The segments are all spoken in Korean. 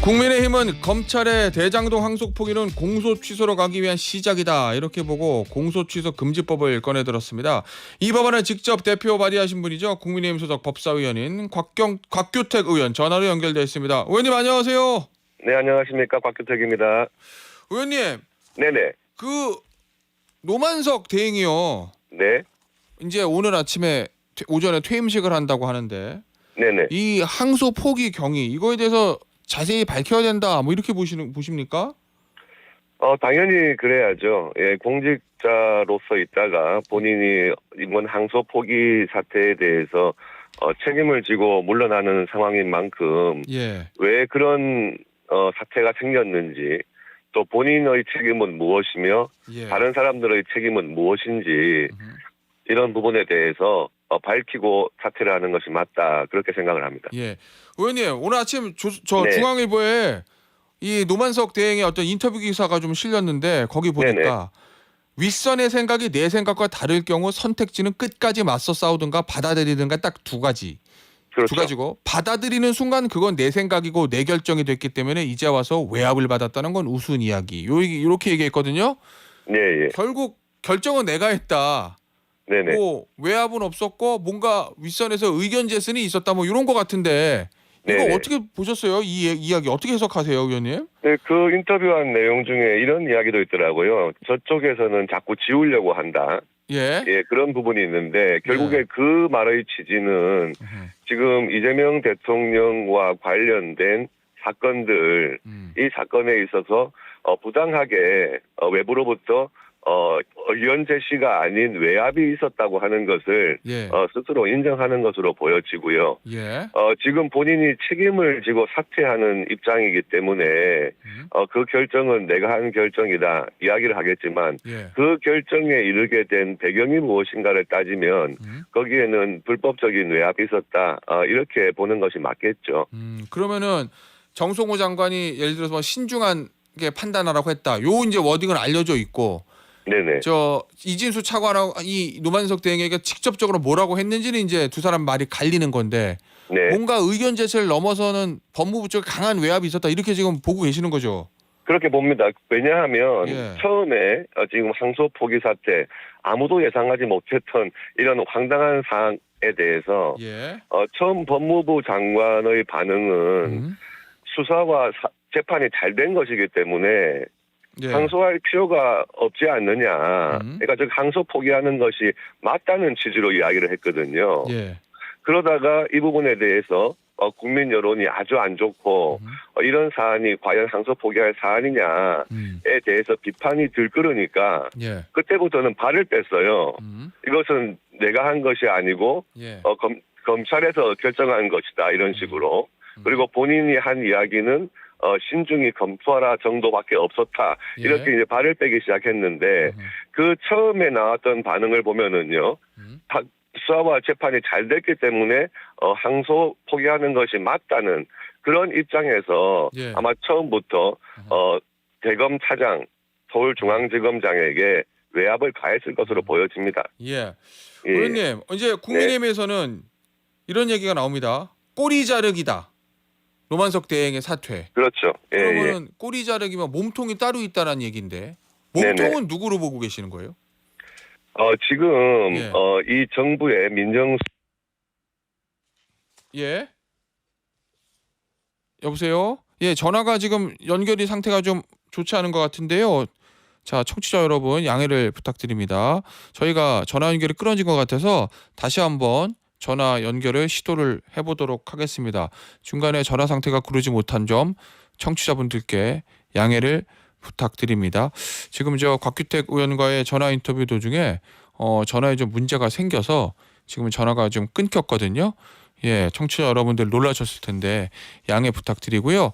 국민의힘은 검찰의 대장동 항소 포기는 공소 취소로 가기 위한 시작이다 이렇게 보고 공소 취소 금지법을 꺼내들었습니다. 이 법안을 직접 대표 발의하신 분이죠. 국민의힘 소속 법사위원인 곽규택 의원 전화로 연결되어 있습니다. 의원님 안녕하세요. 네, 안녕하십니까. 곽규택입니다. 의원님, 네네. 그 노만석 대행이요. 네. 이제 오늘 아침에 오전에 퇴임식을 한다고 하는데 네네. 이 항소 포기 경위 이거에 대해서 자세히 밝혀야 된다. 뭐 이렇게 보십니까? 당연히 그래야죠. 예, 공직자로서 있다가 본인이 이번 항소 포기 사태에 대해서 책임을 지고 물러나는 상황인 만큼 예. 왜 그런 사태가 생겼는지 또 본인의 책임은 무엇이며 예. 다른 사람들의 책임은 무엇인지 이런 부분에 대해서 밝히고 사퇴를 하는 것이 맞다 그렇게 생각을 합니다. 예. 의원님 오늘 아침 네. 중앙일보에 이 노만석 대행의 어떤 인터뷰 기사가 좀 실렸는데 거기 보니까 윗선의 생각이 내 생각과 다를 경우 선택지는 끝까지 맞서 싸우든가 받아들이든가 딱 두 가지. 그렇죠. 두 가지고 받아들이는 순간 그건 내 생각이고 내 결정이 됐기 때문에 이제 와서 외압을 받았다는 건 우스운 이야기. 이렇게 얘기했거든요. 네, 예. 결국 결정은 내가 했다. 네네. 뭐 외압은 없었고 뭔가 윗선에서 의견 제스는 있었다 뭐 이런 거 같은데 이거 네네. 어떻게 보셨어요? 이 이야기 어떻게 해석하세요, 의원님? 네, 그 인터뷰한 내용 중에 이런 이야기도 있더라고요. 저쪽에서는 자꾸 지우려고 한다. 예. 예, 그런 부분이 있는데 결국에 네. 그 말의 취지는 지금 이재명 대통령과 관련된 사건들, 이 사건에 있어서 부당하게 외부로부터 의견 제시가 아닌 외압이 있었다고 하는 것을 예. 스스로 인정하는 것으로 보여지고요. 예. 지금 본인이 책임을 지고 사퇴하는 입장이기 때문에 그 결정은 내가 한 결정이다 이야기를 하겠지만 예. 그 결정에 이르게 된 배경이 무엇인가를 따지면 거기에는 불법적인 외압이 있었다 이렇게 보는 것이 맞겠죠. 그러면은 정성호 장관이 예를 들어서 뭐 신중하게 판단하라고 했다. 요 이제 워딩은 알려져 있고 네네. 저 이진수 차관하고 이 노만석 대행에게 직접적으로 뭐라고 했는지는 이제 두 사람 말이 갈리는 건데 네. 뭔가 의견 제시를 넘어서는 법무부 쪽에 강한 외압이 있었다 이렇게 지금 보고 계시는 거죠. 그렇게 봅니다. 왜냐하면 예. 처음에 지금 항소 포기 사태 아무도 예상하지 못했던 이런 황당한 사항에 대해서 예. 처음 법무부 장관의 반응은 수사와 재판이 잘 된 것이기 때문에 예. 항소할 필요가 없지 않느냐. 그러니까 즉 항소 포기하는 것이 맞다는 취지로 이야기를 했거든요. 예. 그러다가 이 부분에 대해서 국민 여론이 아주 안 좋고 이런 사안이 과연 항소 포기할 사안이냐에 대해서 비판이 들끓으니까 예. 그때부터는 발을 뺐어요. 이것은 내가 한 것이 아니고 예. 검찰에서 결정한 것이다 이런 식으로. 그리고 본인이 한 이야기는 신중히 검토하라 정도밖에 없었다. 예. 이렇게 이제 발을 빼기 시작했는데 그 처음에 나왔던 반응을 보면은요. 수사와 재판이 잘 됐기 때문에 항소 포기하는 것이 맞다는 그런 입장에서 예. 아마 처음부터 대검 차장 서울중앙지검장에게 외압을 가했을 것으로 보여집니다. 예. 예. 의원님 이제 국민의힘에서는 이런 얘기가 나옵니다. 꼬리 자르기다. 노만석 대행의 사퇴. 그렇죠. 예, 그러면은 꼬리 자르기면 몸통이 따로 있다는 얘기인데 몸통은 누구로 보고 계시는 거예요? 지금 예. 이 정부의 예. 여보세요? 예, 전화가 지금 연결이 상태가 좀 좋지 않은 것 같은데요. 자, 청취자 여러분 양해를 부탁드립니다. 저희가 전화 연결이 끊어진 것 같아서 다시 한번 전화 연결을 시도를 해보도록 하겠습니다. 중간에 전화 상태가 구르지 못한 점 청취자분들께 양해를 부탁드립니다. 지금 저 곽규택 의원과의 전화 인터뷰 도중에 전화에 좀 문제가 생겨서 지금 전화가 좀 끊겼거든요. 예, 청취자 여러분들 놀라셨을 텐데 양해 부탁드리고요.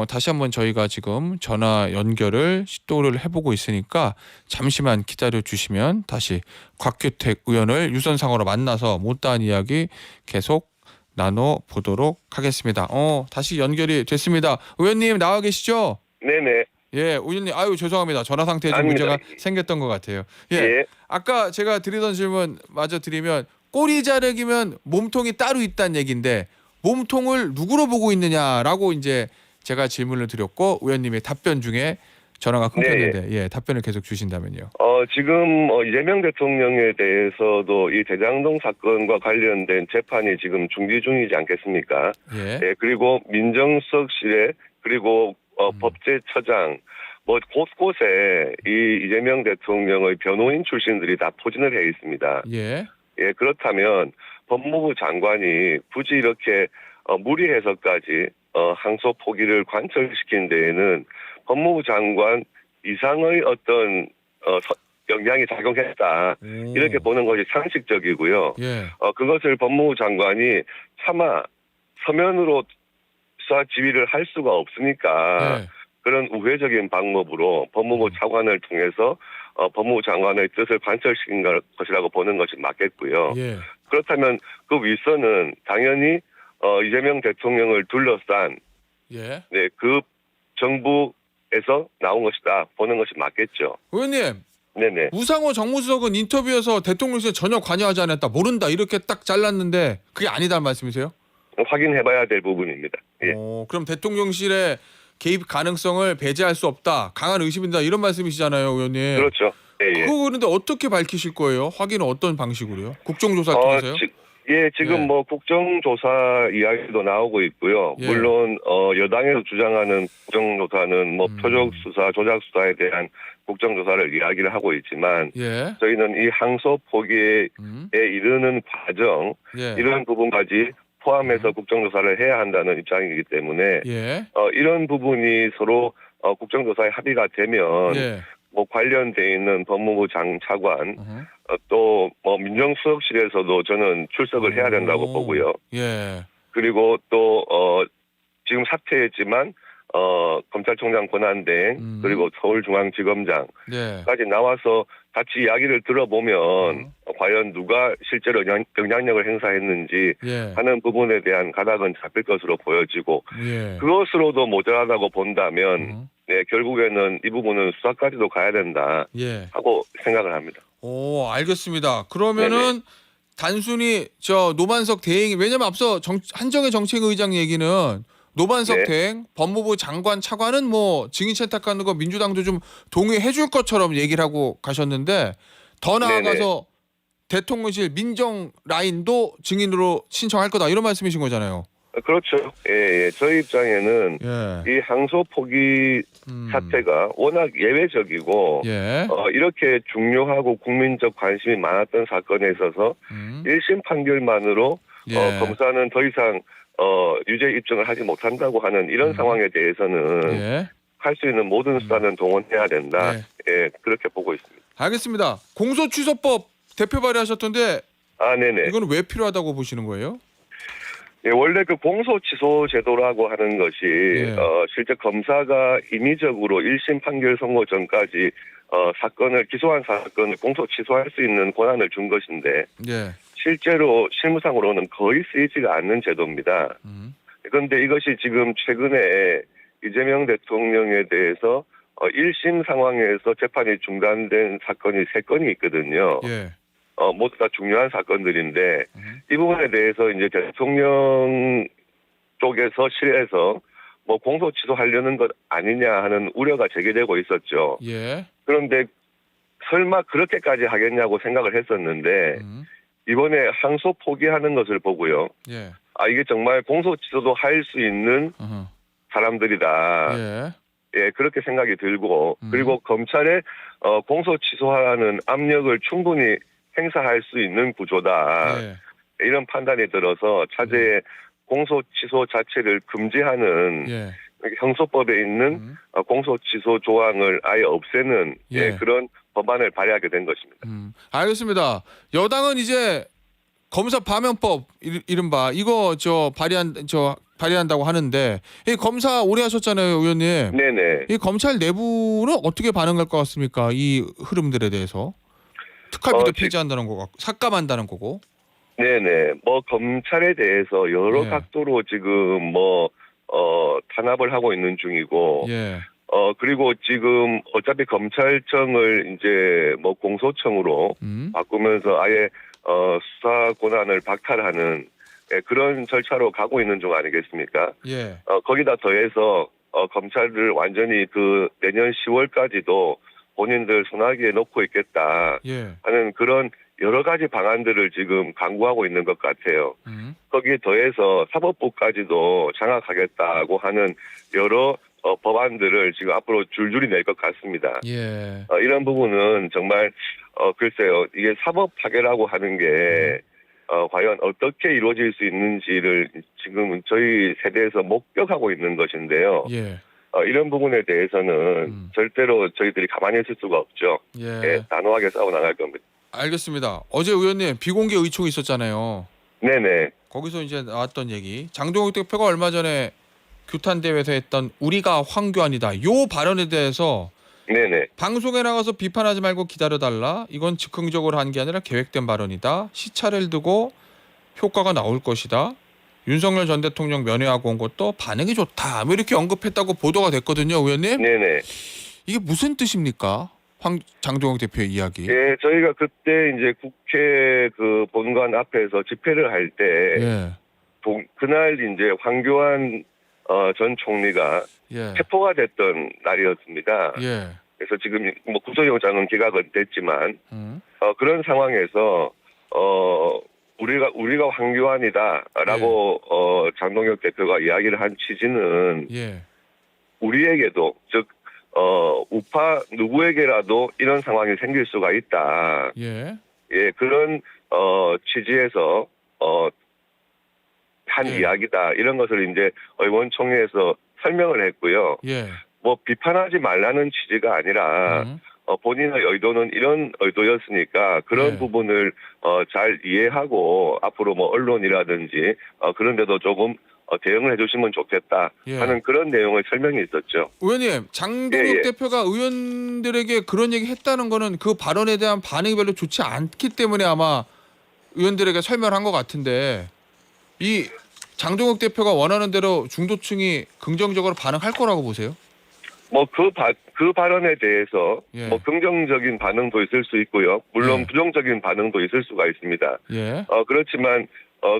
다시 한번 저희가 지금 전화 연결을 시도를 해보고 있으니까 잠시만 기다려 주시면 다시 곽규택 의원을 유선상으로 만나서 못다한 이야기 계속 나눠보도록 하겠습니다. 다시 연결이 됐습니다. 의원님 나와 계시죠? 네네. 예, 의원님 아유 죄송합니다. 전화 상태에 좀 아닙니다. 문제가 생겼던 것 같아요. 예, 예. 아까 제가 드리던 질문 마저 드리면 꼬리 자르기면 몸통이 따로 있다는 얘기인데 몸통을 누구로 보고 있느냐라고 이제 제가 질문을 드렸고 의원님의 답변 중에 전화가 끊겼는데 예, 답변을 계속 주신다면요. 지금 이재명 대통령에 대해서도 이 대장동 사건과 관련된 재판이 지금 중지 중이지 않겠습니까? 예. 예, 그리고 민정수석실에 그리고 법제처장 뭐 곳곳에 이 이재명 대통령의 변호인 출신들이 다 포진을 해 있습니다. 예. 예, 그렇다면 법무부 장관이 굳이 이렇게 무리해서까지 항소 포기를 관철시킨 데에는 법무부 장관 이상의 어떤 영향이 작용했다. 이렇게 보는 것이 상식적이고요. 예. 그것을 법무부 장관이 차마 서면으로 수사 지휘를 할 수가 없으니까 예. 그런 우회적인 방법으로 법무부 차관을 통해서 법무부 장관의 뜻을 관철시킨 것이라고 보는 것이 맞겠고요. 예. 그렇다면 그 윗선은 당연히 이재명 대통령을 둘러싼 예. 네, 그 정부에서 나온 것이다 보는 것이 맞겠죠. 의원님, 네네. 우상호 정무수석은 인터뷰에서 대통령실 전혀 관여하지 않았다, 모른다 이렇게 딱 잘랐는데 그게 아니다는 말씀이세요? 확인해봐야 될 부분입니다. 예. 그럼 대통령실의 개입 가능성을 배제할 수 없다, 강한 의심이다 이런 말씀이시잖아요, 의원님. 그렇죠. 예, 예. 그거 그런데 어떻게 밝히실 거예요? 확인은 어떤 방식으로요? 국정조사를 통해서요? 지금 예. 뭐 국정조사 이야기도 나오고 있고요. 예. 물론 여당에서 주장하는 국정조사는 뭐 표적 수사, 조작 수사에 대한 국정조사를 이야기를 하고 있지만 예. 저희는 이 항소 포기에 이르는 과정 예. 이런 부분까지 포함해서 국정조사를 해야 한다는 입장이기 때문에 예. 이런 부분이 서로 국정조사에 합의가 되면 예. 뭐 관련돼 있는 법무부 장차관 또 뭐 민정수석실에서도 저는 출석을 해야 된다고 보고요. 예. 그리고 또 지금 사퇴했지만 검찰총장 권한대행 그리고 서울중앙지검장까지 예. 나와서 같이 이야기를 들어보면 과연 누가 실제로 영향력을 행사했는지 예. 하는 부분에 대한 가닥은 잡힐 것으로 보여지고 예. 그것으로도 모자라다고 본다면 네, 결국에는 이 부분은 수사까지도 가야 된다 예. 하고 생각을 합니다. 오, 알겠습니다. 그러면은 단순히 저 노만석 대행이, 왜냐면 앞서 한정혜 정책의장 얘기는 노만석 네. 대행, 법무부 장관 차관은 뭐 증인 채택하는 거 민주당도 좀 동의해 줄 것처럼 얘기를 하고 가셨는데 더 나아가서 대통령실 민정 라인도 증인으로 신청할 거다 이런 말씀이신 거잖아요. 그렇죠. 예, 예. 저희 입장에는 예. 이 항소 포기 사태가 워낙 예외적이고 예. 이렇게 중요하고 국민적 관심이 많았던 사건에 있어서 1심 판결만으로 예. 검사는 더 이상 유죄 입증을 하지 못한다고 하는 이런 상황에 대해서는 예. 할 수 있는 모든 수단은 동원해야 된다. 예, 그렇게 보고 있습니다. 알겠습니다. 공소취소법 대표 발의하셨던데 네네. 이거는 왜 필요하다고 보시는 거예요? 예, 원래 그 공소취소 제도라고 하는 것이 실제 검사가 임의적으로 1심 판결 선고 전까지 사건을 기소한 사건을 공소 취소할 수 있는 권한을 준 것인데 실제로 실무상으로는 거의 쓰이지가 않는 제도입니다. 그런데 이것이 지금 최근에 이재명 대통령에 대해서 1심 상황에서 재판이 중단된 사건이 3건이 있거든요. 모두 다 중요한 사건들인데 이 부분에 대해서 이제 대통령 쪽에서 실에서 뭐 공소 취소하려는 것 아니냐 하는 우려가 제기되고 있었죠. 그런데 설마 그렇게까지 하겠냐고 생각을 했었는데 이번에 항소 포기하는 것을 보고요. 이게 정말 공소 취소도 할 수 있는 사람들이다. 예, 그렇게 생각이 들고 그리고 검찰에 공소 취소하는 압력을 충분히 행사할 수 있는 구조다. 이런 판단이 들어서 차제에 공소 취소 자체를 금지하는 형소법에 있는 공소 취소 조항을 아예 없애는 그런 법안을 발의하게 된 것입니다. 알겠습니다. 여당은 이제 검사 파면법 이른바 이거 발의한다고 하는데 이 검사 오래 하셨잖아요, 의원님. 네네. 이 검찰 내부는 어떻게 반응할 것 같습니까? 이 흐름들에 대해서. 특활비도 폐지한다는 거고 삭감한다는 거고. 네네. 뭐 검찰에 대해서 여러 각도로 지금 탄압을 하고 있는 중이고. 그리고 지금 어차피 검찰청을 이제 공소청으로 바꾸면서 아예 수사 권한을 박탈하는 그런 절차로 가고 있는 중 아니겠습니까? 예. 거기다 더해서 검찰을 완전히 그 내년 10월까지도 본인들 손아귀에 놓고 있겠다 예. 하는 그런 여러 가지 방안들을 지금 강구하고 있는 것 같아요. 거기에 더해서 사법부까지도 장악하겠다고 하는 여러 법안들을 지금 앞으로 줄줄이 낼 것 같습니다. 예. 이런 부분은 정말 글쎄요, 이게 사법 파괴라고 하는 게 과연 어떻게 이루어질 수 있는지를 지금 저희 세대에서 목격하고 있는 것인데요. 예. 이런 부분에 대해서는 절대로 저희들이 가만히 있을 수가 없죠. 예. 단호하게 싸워 나갈 겁니다. 알겠습니다. 어제 의원님 비공개 의총이 있었잖아요. 네네. 거기서 이제 나왔던 얘기. 장동혁 대표가 얼마 전에 규탄 대회에서 했던 우리가 황교안이다. 요 발언에 대해서 네네. 방송에 나가서 비판하지 말고 기다려달라. 이건 즉흥적으로 한 게 아니라 계획된 발언이다. 시차를 두고 효과가 나올 것이다. 윤석열 전 대통령 면회하고 온 것도 반응이 좋다. 뭐 이렇게 언급했다고 보도가 됐거든요, 의원님. 네네. 이게 무슨 뜻입니까? 장동혁 대표의 이야기. 예, 저희가 그때 이제 국회 그 본관 앞에서 집회를 할 때 예. 그날 이제 황교안 전 총리가 예. 체포가 됐던 날이었습니다. 예. 그래서 지금 뭐 구속영장은 기각은 됐지만 그런 상황에서 우리가 황교안이다라고 장동혁 대표가 이야기를 한 취지는 예. 우리에게도 즉 우파 누구에게라도 이런 상황이 생길 수가 있다. 예. 예, 그런 취지에서 한 예. 이야기다. 이런 것을 이제 의원총회에서 설명을 했고요. 예. 뭐 비판하지 말라는 취지가 아니라 본인의 의도는 이런 의도였으니까 그런 예. 부분을 잘 이해하고 앞으로 뭐 언론이라든지 그런 데도 조금 대응을 해주시면 좋겠다 예. 하는 그런 내용의 설명이 있었죠. 의원님, 장동혁 예. 대표가 의원들에게 그런 얘기 했다는 거는 그 발언에 대한 반응이 별로 좋지 않기 때문에 아마 의원들에게 설명을 한 것 같은데 이 장동혁 대표가 원하는 대로 중도층이 긍정적으로 반응할 거라고 보세요? 뭐 그 발언에 대해서 예. 뭐 긍정적인 반응도 있을 수 있고요. 물론 예. 부정적인 반응도 있을 수가 있습니다. 예. 그렇지만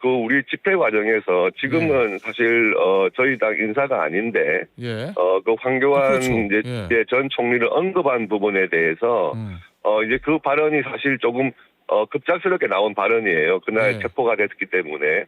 그 우리 집회 과정에서 지금은 사실 저희 당 인사가 아닌데 예. 그 황교안 그렇죠. 이제 예. 전 총리를 언급한 부분에 대해서 이제 그 발언이 사실 조금 급작스럽게 나온 발언이에요. 그날 예. 체포가 됐기 때문에.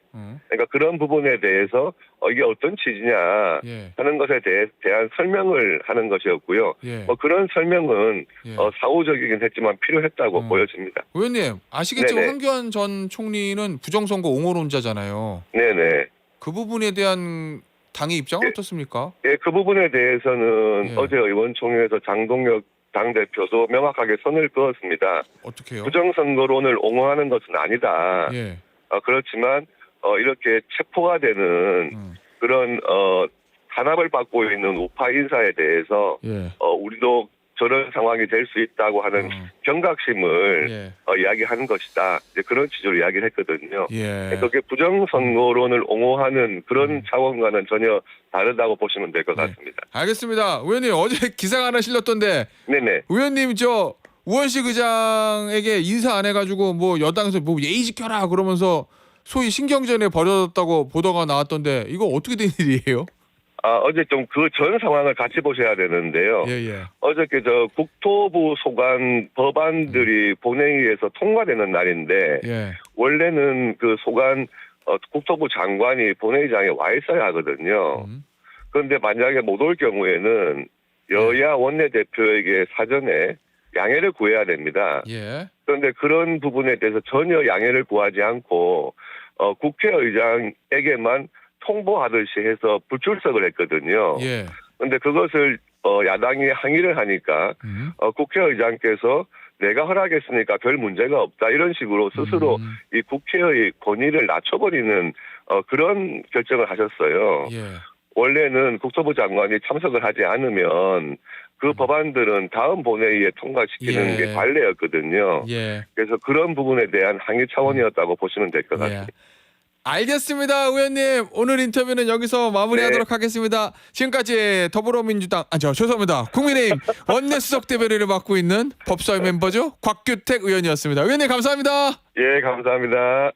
그러니까 그런 부분에 대해서 이게 어떤 취지냐 예. 하는 것에 대한 설명을 하는 것이었고요. 예. 그런 설명은 예. 사후적이긴 했지만 필요했다고 보여집니다. 의원님, 아시겠지만 네네. 황교안 전 총리는 부정선거 옹호론자잖아요. 네네. 그 부분에 대한 당의 입장은 어떻습니까? 예, 그 부분에 대해서는 예. 어제 의원총회에서 장동혁 당대표도 명확하게 선을 그었습니다. 어떻게 해요? 부정선거론을 옹호하는 것은 아니다. 예. 그렇지만 이렇게 체포가 되는 그런 탄압을 받고 있는 우파 인사에 대해서 예. 우리도 저런 상황이 될 수 있다고 하는 경각심을 예. 이야기하는 것이다. 이제 그런 취지로 이야기를 했거든요. 예. 그게 부정선거론을 옹호하는 그런 차원과는 전혀 다르다고 보시면 될 것 네. 같습니다. 알겠습니다. 의원님, 어제 기사가 하나 실렸던데 네네. 의원님 저 우원식 의장에게 인사 안 해가지고 뭐 여당에서 뭐 예의 지켜라 그러면서 소위 신경전에 벌어졌다고 보도가 나왔던데 이거 어떻게 된 일이에요? 어제 좀 그 전 상황을 같이 보셔야 되는데요. 예예. 어저께 국토부 소관 법안들이 본회의에서 통과되는 날인데 예. 원래는 그 소관 국토부 장관이 본회의장에 와 있어야 하거든요. 그런데 만약에 못 올 경우에는 여야 원내대표에게 사전에 양해를 구해야 됩니다. 예. 그런데 그런 부분에 대해서 전혀 양해를 구하지 않고 국회의장에게만 통보하듯이 해서 불출석을 했거든요. 예. 그런데 그것을 야당이 항의를 하니까 국회의장께서 내가 허락했으니까 별 문제가 없다 이런 식으로 스스로 이 국회의 권위를 낮춰버리는 그런 결정을 하셨어요. 예. 원래는 국토부 장관이 참석을 하지 않으면 그 법안들은 다음 본회의에 통과시키는 예. 게 관례였거든요. 예. 그래서 그런 부분에 대한 항의 차원이었다고 보시면 될 것 예. 같습니다. 알겠습니다, 의원님. 오늘 인터뷰는 여기서 마무리하도록 하겠습니다. 지금까지 더불어민주당 죄송합니다. 국민의힘 원내수석 대변인을 맡고 있는 법사위 멤버죠 곽규택 의원이었습니다. 의원님 감사합니다. 예, 감사합니다.